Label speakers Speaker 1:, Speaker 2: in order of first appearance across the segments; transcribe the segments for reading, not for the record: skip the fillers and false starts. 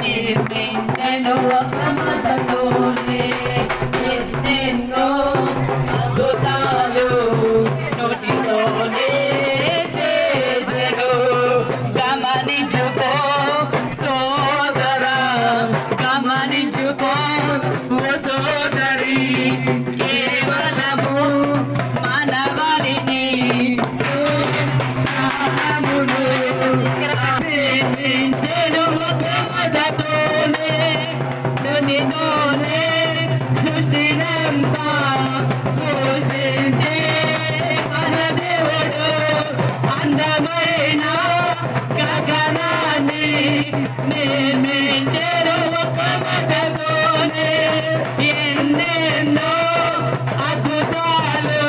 Speaker 1: నిర్మించెను ఒక మతతోనే ఎన్నెన్నో అద్భుతాలు నోటితోనే చేసెను. గమనించుకో సోదరా, గమనించుకో ఓ సోదరి, కేవలము మానవాళిని సృష్టినంతా సృష్టించే మన దేవుడు అందమైన గగనాన్ని నిర్మించెను ఒక మతతోనే ఎన్నెన్నో అద్భుతాలు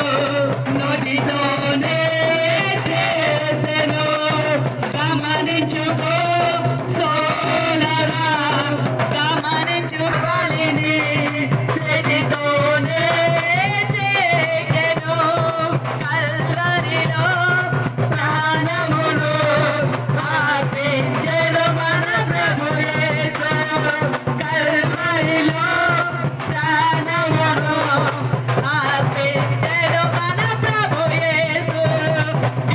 Speaker 1: నోటితోనే చేసెను. గమనించుకో సోదరా, గమనించుకోవాలని చేతితోనే చేకెను. కల్వరిలో ప్రాణమును అర్పించెను మన ప్రభు యేసు. కల్వరిలో ప్రాణమును అర్పించెను మన ప్రభు యేసు.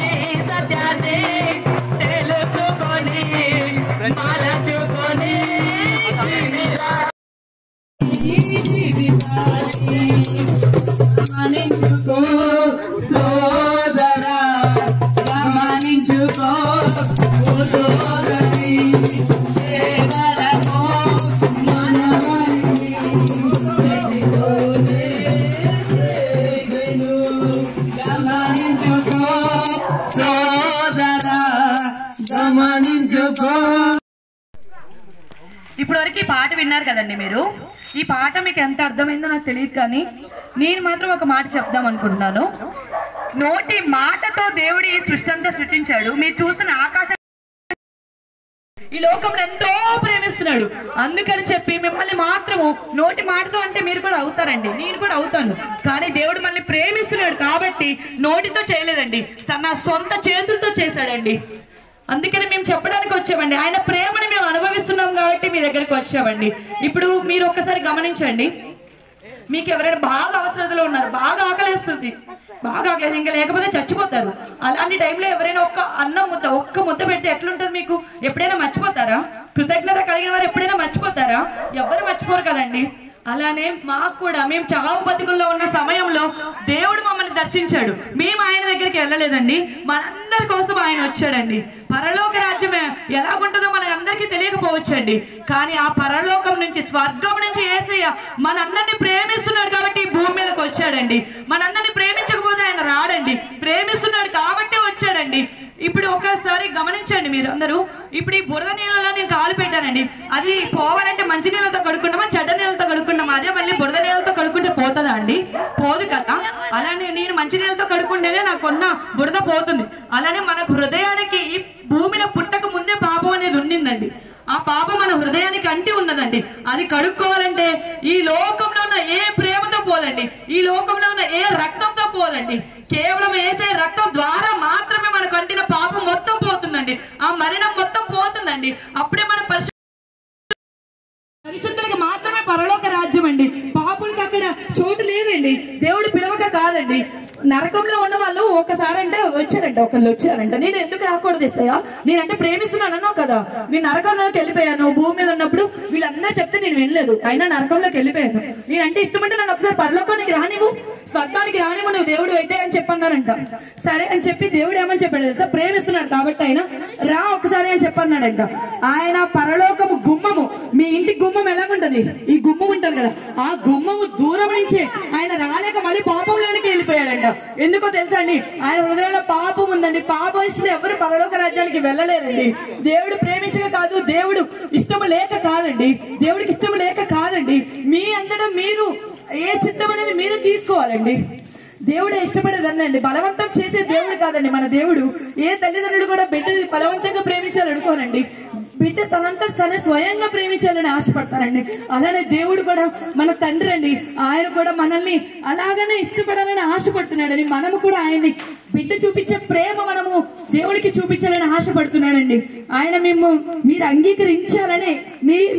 Speaker 1: ఈ సత్యాన్ని తెలుసుకొని మలచుకొని గమనించుకో సోదరా, గమనించుకో ఓ సోదరి, కేవలము మానవాళిని చేతితోనే చేసెను. గమనించుకో సోదరా, గమనించుకో.
Speaker 2: ఇప్పుడు వరకు ఈ పాట విన్నారు కదండి మీరు. ఈ పాట మీకు ఎంత అర్థమైందో నాకు తెలియదు, కానీ నేను మాత్రం ఒక మాట చెప్దాం అనుకుంటున్నాను. నోటి మాటతో దేవుడు ఈ సృష్టి అంతా సృష్టించాడు. మీరు చూసిన ఆకాశం ఈ లోకంలో ఎంతో ప్రేమిస్తున్నాడు. అందుకని చెప్పి మిమ్మల్ని మాత్రము నోటి మాటతో అంటే మీరు కూడా అవుతారండి, నేను కూడా అవుతాను. కానీ దేవుడు మనల్ని ప్రేమిస్తున్నాడు కాబట్టి నోటితో చేయలేదండి, నా సొంత చేతులతో చేశాడండి. అందుకని మేము చెప్పడానికి వచ్చామండి. ఆయన ప్రేమని మేము అనుభవిస్తున్నాం కాబట్టి మీ దగ్గరికి వచ్చామండి. ఇప్పుడు మీరు ఒక్కసారి గమనించండి, మీకు ఎవరైనా బాగా అవసరతలో ఉన్నారు, బాగా ఆకలేస్తుంది, బాగా ఆకలేసి ఇంకా లేకపోతే చచ్చిపోతారు. అలాంటి టైంలో ఎవరైనా ఒక్క ముద్ద పెడితే ఎట్లుంటుంది మీకు? ఎప్పుడైనా మర్చిపోతారా? కృతజ్ఞత కలిగిన వారు ఎప్పుడైనా మర్చిపోతారా? ఎవరు మర్చిపోరు కదండి. అలానే మాకు కూడా మేము చావు బతుకుల్లో ఉన్న సమయంలో దేవుడు మమ్మల్ని దర్శించాడు. మేము ఆయన దగ్గరికి వెళ్ళలేదండి, మనందరి కోసం ఆయన వచ్చాడండి. పరలోక రాజ్యం ఎలాగుంటుందో మనకందరికీ తెలియకపోవచ్చండి, కానీ ఆ పరలోకం నుంచి, స్వర్గం నుంచి యేసయ్య మనందరినీ ప్రేమిస్తున్నాడు కాబట్టి ఈ భూమి మీదకి వచ్చాడండి. మనందరినీ ప్రేమించకపోతే ఆయన రాడండి, ప్రేమిస్తున్నాడు కాబట్టి వచ్చాడండి. ఇప్పుడు ఒకసారి గమనించండి మీరు అందరూ. ఇప్పుడు ఈ బురద నీళ్ళలో నేను కాలు పెట్టానండి, అది పోవాలంటే మంచి నీళ్ళతో కడుక్కుంటామా చెడ్డ నీళ్ళతో కడుక్కుంటామా? అదే మళ్ళీ బురద నీళ్ళతో కడుక్కుంటే పోతుందా అండి? పోదు కదా. అలానే నేను మంచి నీళ్ళతో కడుక్కుంటేనే నాకున్న బురద పోతుంది. అలానే మనకు హృదయానికి ఈ భూమిలో పుట్టక ముందే పాపం అనేది ఉండిందండి. ఆ పాపం మన హృదయానికి అంటి ఉన్నదండి. అది కడుక్కోవాలంటే ఈ లోకంలో ఉన్న ఏ ప్రేమతో పోదండి, ఈ లోకంలో ఉన్న ఏ రక్తంతో పోదండి. కేవలం యేసయ్య రక్తం ద్వారా మాత్రమే మనకు అంటిన పాపం మొత్తం పోతుందండి, ఆ మరణం మొత్తం పోతుందండి. అప్పుడే మన పరిశుద్ధులకు మాత్రమే పరలోక రాజ్యం అండి. పాపులకి అక్కడ చోటు లేదండి. దేవుడు పిలవక కాదండి. నరకంలో ఉన్న వాళ్ళు ఒకసారి అంటే ఒకళ్ళు వచ్చారంట. నేను ఎందుకు రాకూడదు ఇస్తాయా? నేనంటే ప్రేమిస్తున్నాను అన్నావు కదా. నేను నరకంలోకి వెళ్ళిపోయాను. భూమి మీద ఉన్నప్పుడు వీళ్ళందరూ చెప్తే నేను వెళ్ళలేదు, అయినా నరకంలోకి వెళ్ళిపోయాను. నేనంటే ఇష్టమంటే నన్ను ఒకసారి పరలోకానికి రానివ్వు, స్వర్గానికి రానివ్వు నువ్వు దేవుడు అయితే అని చెప్పన్నారంట. సరే అని చెప్పి దేవుడు ఏమని చెప్పాడు తెలుసా? ప్రేమిస్తున్నాడు కాబట్టి ఆయన రా ఒకసారి అని చెప్పన్నాడంట. ఆయన పరలోకము గుమ్మము, మీ ఇంటి గుమ్మం ఎలాగుంటది? ఈ గుమ్మం ఉంటది కదా, ఆ గుమ్మము దూరం నుంచే ఆయన రాలేక మళ్ళీ పాపంలోనికి వెళ్ళిపోయాడంట. ఎందుకో తెలుసా అండి? ఆయన హృదయంలో పాపం ఉందండి. పాపస్తులు ఎవరు పరలోక రాజ్యానికి వెళ్ళలేరండి. దేవుడు ప్రేమించక కాదు, దేవుడు ఇష్టము లేక కాదండి, దేవుడికి ఇష్టము లేక కాదండి. మీ అంతటా మీరు ఏ చిత్తం అనేది మీరు తీసుకోవాలండి. దేవుడే ఇష్టపడేదన్నండి, బలవంతం చేసే దేవుడు కాదండి మన దేవుడు. ఏ తల్లిదండ్రులు కూడా బిడ్డని బలవంతంగా ప్రేమించాలి అనుకోనండి. బిడ్డ తనంతా తనే స్వయంగా ప్రేమించాలని ఆశపడతారండి. అలానే దేవుడు కూడా మన తండ్రి అండి, ఆయన కూడా మనల్ని అలాగనే ఇష్టపడాలని ఆశపడుతున్నాడని మనము కూడా ఆయన్ని బిడ్డ చూపించే ప్రేమ మనము దేవుడికి చూపించాలని ఆశపడుతున్నాడండి. ఆయన మీరు అంగీకరించాలని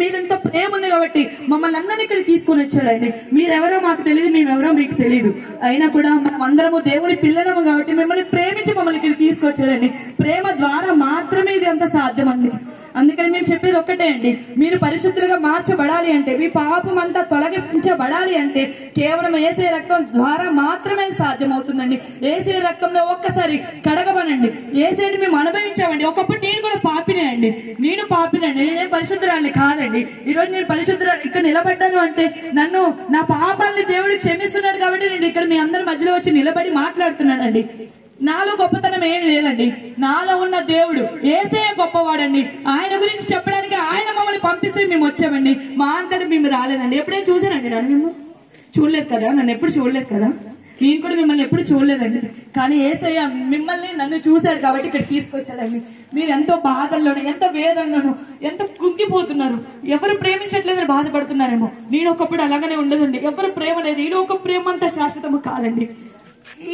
Speaker 2: మీదంత ప్రేమ ఉంది కాబట్టి మమ్మల్ని అందరినీ ఇక్కడ తీసుకొని వచ్చాడండి. మీరెవరో మాకు తెలియదు, మేమెవరో మీకు తెలియదు, అయినా కూడా మనం అందరము దేవుడి పిల్లలము కాబట్టి మిమ్మల్ని ప్రేమించి మమ్మల్ని ఇక్కడ తీసుకొచ్చాడండి. ప్రేమ ద్వారా మాత్రమే ఇది అంత సాధ్యం అండి. అందుకని మేము చెప్పేది ఒక్కటే అండి, మీరు పరిశుద్ధులుగా మార్చబడాలి అంటే, మీ పాపం అంతా తొలగించబడాలి అంటే కేవలం యేసయ్య రక్తం ద్వారా మాత్రమే సాధ్యమవుతుందండి. యేసయ్య రక్తంలో ఒక్కసారి కడగబడండి. యేసయ్యని మేము అనుభవించామండి. ఒకప్పుడు నేను కూడా పాపినే అండి, నేను పాపినండి, నేనేం పరిశుద్ధురాలిని కాదండి. ఈరోజు నేను పరిశుద్ధురాలు ఇక్కడ నిలబడ్డాను అంటే నన్ను నా పాపాలని దేవుడు క్షమిస్తున్నాడు కాబట్టి నేను ఇక్కడ మీ అందరి మధ్యలో వచ్చి నిలబడి మాట్లాడుతున్నానండి. నాలో గొప్పతనం ఏమి లేదండి, నాలో ఉన్న దేవుడు యేసయ్య గొప్పవాడండి. ఆయన గురించి చెప్పడానికి ఆయన మమ్మల్ని పంపిస్తే మేము వచ్చామండి. మా అంతటా మేము రాలేదండి. ఎప్పుడైనా చూసానండి నన్ను? మేము చూడలేదు కదా, నన్ను ఎప్పుడు చూడలేదు కదా, నేను కూడా మిమ్మల్ని ఎప్పుడు చూడలేదండి. కానీ యేసయ్య మిమ్మల్ని నన్ను చూశాడు కాబట్టి ఇక్కడ తీసుకొచ్చాడండి. మీరు ఎంతో బాధల్లోనూ, ఎంత వేదనలోనూ, ఎంత కుంగిపోతున్నారు, ఎవరు ప్రేమించట్లేదని బాధపడుతున్నారేమో. నేను ఒకప్పుడు అలాగనే ఉండదండి. ఎవరు ప్రేమ లేదు, ఈ ఒక ప్రేమ అంతా శాశ్వతము కాదండి.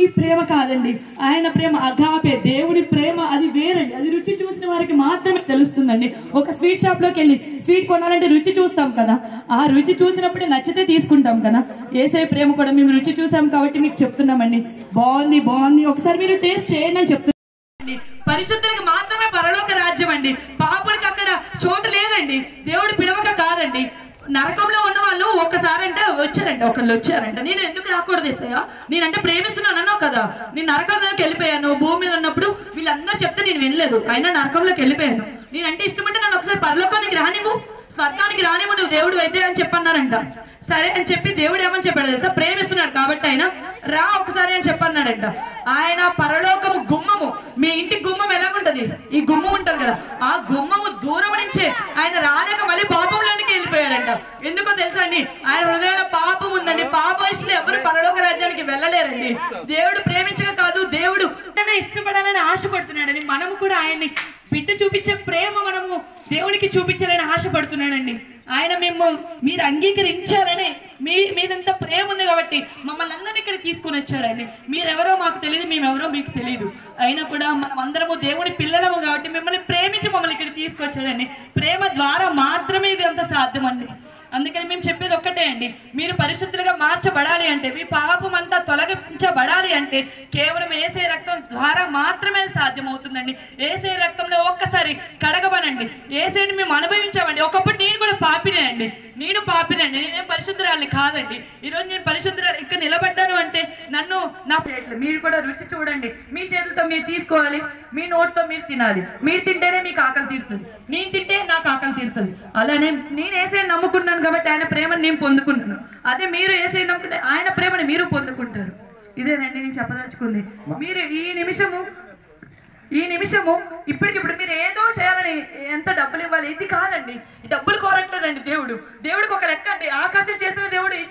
Speaker 2: ఈ ప్రేమ కాదండి, ఆయన ప్రేమ అగాపే, దేవుడి ప్రేమ అది వేరండి. అది రుచి చూసిన వారికి మాత్రమే తెలుస్తుందండి. ఒక స్వీట్ షాప్ లోకి వెళ్ళి స్వీట్ కొనాలంటే రుచి చూస్తాం కదా, ఆ రుచి చూసినప్పుడే నచ్చితే తీసుకుంటాం కదా. యేసయ్య ప్రేమ కూడా మేము రుచి చూసాం కాబట్టి మీకు చెప్తున్నామండి. బాగుంది బాగుంది, ఒకసారి మీరు టేస్ట్ చేయండి అని చెప్తున్నాండి. పరిశుద్ధులకు మాత్రమే పరలోక రాజ్యం అండి. పాపులకి అక్కడ చోటు లేదండి. దేవుడు పిలవక కాదండి. నరకంలో ఉన్న వాళ్ళు ఒక్కసారి అంటే వచ్చారంట, ఒకళ్ళు వచ్చారంట. నేను ఎందుకు రాకూడదు యేసయ్య, నేనంటే ప్రేమిస్తున్నాను అన్నావు కదా, నేను నరకంలోకి వెళ్ళిపోయాను. భూమి మీద ఉన్నప్పుడు వీళ్ళందరూ చెప్తే నేను వినలేదు, అయినా నరకంలోకి వెళ్ళిపోయాను. నేనంటే ఇష్టమంటే నన్ను ఒకసారి పరలోకానికి రానివ్వు, స్వర్గానికి రానివ్వు నువ్వు దేవుడు అయితే అని చెప్పన్నారంట. సరే అని చెప్పి దేవుడు ఏమని చెప్పాడు తెలుసా, ప్రేమిస్తున్నాడు కాబట్టి ఆయన రా ఒకసారి అని చెప్పన్నాడంట. ఆయన పరలోకము గుమ్మము, మీ ఇంటి గుమ్మం ఎలాగుంటది, ఈ గుమ్మం ఉంటది కదా, ఆ గుమ్మము దూరం నుంచే ఆయన రాలేక మళ్ళీ పాపంలోనికి వెళ్ళిపోయాడంట. ఎందుకో తెలుసా అండి, ఆయన హృదయంలో పాపం ఉందండి. పాపవశులు ఎవరు పరలోక రాజ్యానికి వెళ్ళలేరండి. దేవుడు ప్రేమించక కాదు, దేవుడు ఇష్టపడాలని ఆశపడుతున్నాడని. మనము కూడా ఆయన్ని బిడ్డ చూపించే ప్రేమ మనము దేవునికి చూపించాలని ఆశపడుతున్నాడండి. ఆయన మీరు అంగీకరించారని మీదంతా ప్రేమ ఉంది కాబట్టి మమ్మల్ని అందరినీ ఇక్కడ తీసుకొని వచ్చారండి. మీరెవరో మాకు తెలియదు, మేమెవరో మీకు తెలియదు, అయినా కూడా మనం అందరము దేవుని పిల్లలము కాబట్టి మిమ్మల్ని ప్రేమించి మమ్మల్ని ఇక్కడ తీసుకొచ్చారండి. ప్రేమ ద్వారా మాత్రమే ఇది అంత సాధ్యం అండి. అందుకని మేము చెప్పేది ఒక్కటే అండి, మీరు పరిశుద్ధులుగా మార్చబడాలి అంటే, మీ పాపం అంతా తొలగించబడాలి అంటే కేవలం యేసయ్య రక్తం ద్వారా మాత్రమే సాధ్యమవుతుందండి. యేసయ్య రక్తంలో ఒక్కసారి కడగబడండి. యేసయ్యని మేము అనుభవించామండి. ఒకప్పుడు నేను కూడా పాపినే అండి, నేను పాపినండి, నేనేం పరిశుద్ధురాలిని కాదండి. ఈరోజు నేను పరిశుద్ధురాలు ఇక్కడ నిలబడ్డాను అంటే నన్ను నా ప్లేట్లు మీరు కూడా రుచి చూడండి. మీ చేతులతో మీరు తీసుకోవాలి, మీ నోటితో మీరు తినాలి. మీరు తింటేనే మీకు ఆకలి తీరుతుంది, నేను తింటే నాకు ఆకలి తీరుతుంది. అలానే నేను యేసయ్యని నమ్ముకున్నాను కాబట్టి ఆయన ప్రేమను నేను పొందుకున్నాను. అదే మీరు యేసయ్యని నమ్ముకుంటే ఆయన ప్రేమని మీరు పొందుకుంటారు. ఇదేనండి నేను చెప్పదలుచుకుంది. మీరు ఈ నిమిషము ఇప్పటికిప్పుడు మీరు ఏదో చేయాలని, ఎంత డబ్బులు ఇవ్వాలి ఇది కాదండి. డబ్బులు కోరట్లేదండి దేవుడికి ఒక లెక్క అండి. ఆకాశం చేసిన దేవుడు ఈ